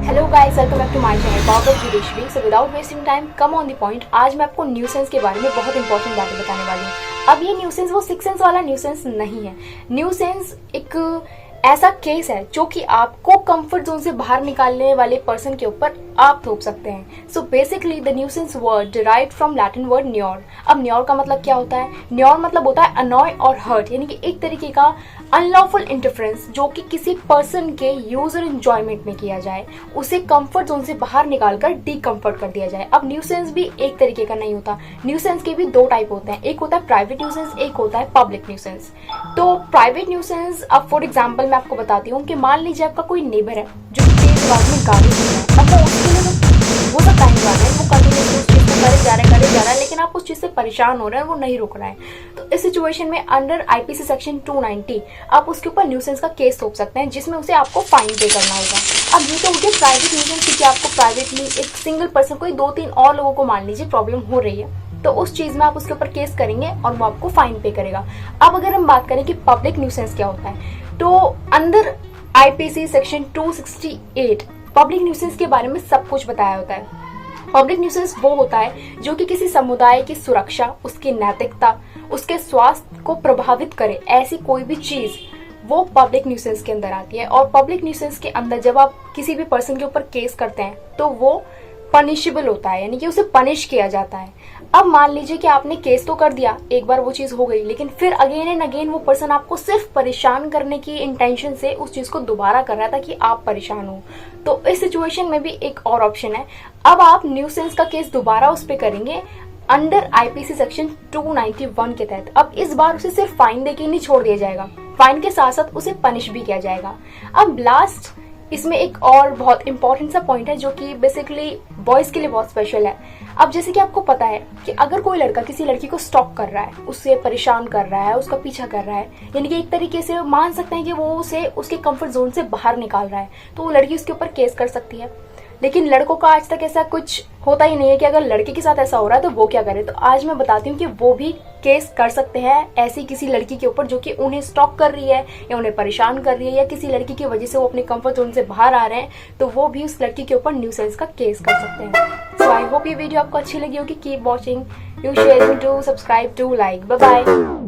Hello guys, welcome back to my channel power of judiciary. So without wasting time, come on the point. आज मैं आपको nuisance के बारे में बहुत इंपॉर्टेंट बातें बताने वाली हूँ। अब ये न्यूसेंस वो सिक्स सेंस वाला न्यूसेंस नहीं है। न्यूसेंस एक ऐसा केस है जो कि आपको कंफर्ट जोन से बाहर निकालने वाले पर्सन के ऊपर आप थोप सकते हैं। So basically the nuisance word derived from Latin word nuire. अब न्योर का मतलब क्या होता है? न्योर मतलब होता है अनॉय और हर्ट, यानी कि एक तरीके का अनलॉफुल इंटरफेरेंस जो कि किसी पर्सन के यूज और एंजॉयमेंट में किया जाए, उसे कंफर्ट जोन से बाहर निकालकर डीकंफर्ट कर दिया जाए। अब न्यूसेंस भी एक तरीके का नहीं होता। न्यूसेंस के भी दो टाइप होते हैं, एक होता है प्राइवेट न्यूसेंस, एक होता है पब्लिक न्यूसेंस। तो प्राइवेट न्यूसेंस, अब फॉर एग्जाम्पल मैं आपको बताती हूँ कि मान लीजिए आपका कोई नेबर है जो तेज आवाज में गाली दे रहा है। अब वो उसके लिए वो सब टाइम जा रहा है, वो कंटिन्यूसली उस चीज को करे जा रहा है, लेकिन आप उस चीज से परेशान हो रहे हैं, वो नहीं रुक रहा है। तो इस सिचुएशन में अंडर आईपीसी सेक्शन 290 आप उसके ऊपर न्यूसेंस का केस थोप सकते हैं, जिसमें उसे आपको फाइन पे करना होगा। अब ये तो हो गया प्राइवेट न्यूसेंस, क्योंकि आपको प्राइवेटली एक सिंगल पर्सन को, दो तीन और लोगों को मान लीजिए प्रॉब्लम हो रही है, तो उस चीज में आप उसके ऊपर केस करेंगे और वो आपको फाइन पे करेगा। अब अगर हम बात करें कि पब्लिक न्यूसेंस क्या होता है, तो अंदर आईपीसी सेक्शन 268 पब्लिक न्यूसेंस के बारे में सब कुछ बताया होता है। पब्लिक न्यूसेंस वो होता है जो कि किसी समुदाय की सुरक्षा, उसकी नैतिकता, उसके स्वास्थ्य को प्रभावित करे, ऐसी कोई भी चीज वो पब्लिक न्यूसेंस के अंदर आती है। और पब्लिक न्यूसेंस के अंदर जब आप किसी भी पर्सन के ऊपर केस करते हैं तो वो पनिशेबल होता है, यानी कि उसे पनिश किया जाता है। अब मान लीजिए कि आपने केस तो कर दिया, एक बार वो चीज हो गई, लेकिन फिर अगेन एंड अगेन वो पर्सन आपको सिर्फ परेशान करने की इंटेंशन से उस चीज को दोबारा कर रहा था कि आप परेशान हो, तो इस सिचुएशन में भी एक और ऑप्शन है। अब आप न्यूसेंस का केस दोबारा उस पर करेंगे अंडर आईपीसी सेक्शन 291 के तहत। अब इस बार उसे सिर्फ फाइन देके नहीं छोड़ दिया जाएगा, फाइन के साथ साथ उसे पनिश भी किया जाएगा। अब लास्ट इसमें एक और बहुत इंपॉर्टेंट सा पॉइंट है जो कि बेसिकली बॉयज के लिए बहुत स्पेशल है। अब जैसे कि आपको पता है कि अगर कोई लड़का किसी लड़की को स्टॉक कर रहा है, उससे परेशान कर रहा है, उसका पीछा कर रहा है, यानी कि एक तरीके से मान सकते हैं कि वो उसे उसके कंफर्ट जोन से बाहर निकाल रहा है, तो वो लड़की उसके ऊपर केस कर सकती है। लेकिन लड़कों का आज तक ऐसा कुछ होता ही नहीं है कि अगर लड़के के साथ ऐसा हो रहा है तो वो क्या करे। तो आज मैं बताती हूँ कि वो भी केस कर सकते हैं ऐसी किसी लड़की के ऊपर जो कि उन्हें स्टॉक कर रही है या उन्हें परेशान कर रही है, या किसी लड़की की वजह से वो अपने कंफर्ट जोन से बाहर आ रहे हैं, तो वो भी उस लड़की के ऊपर न्यूसेंस का केस कर सकते हैं। सो आई होप ये वीडियो आपको अच्छी लगी होगी। Keep watching, do share, do subscribe, do like. Bye bye.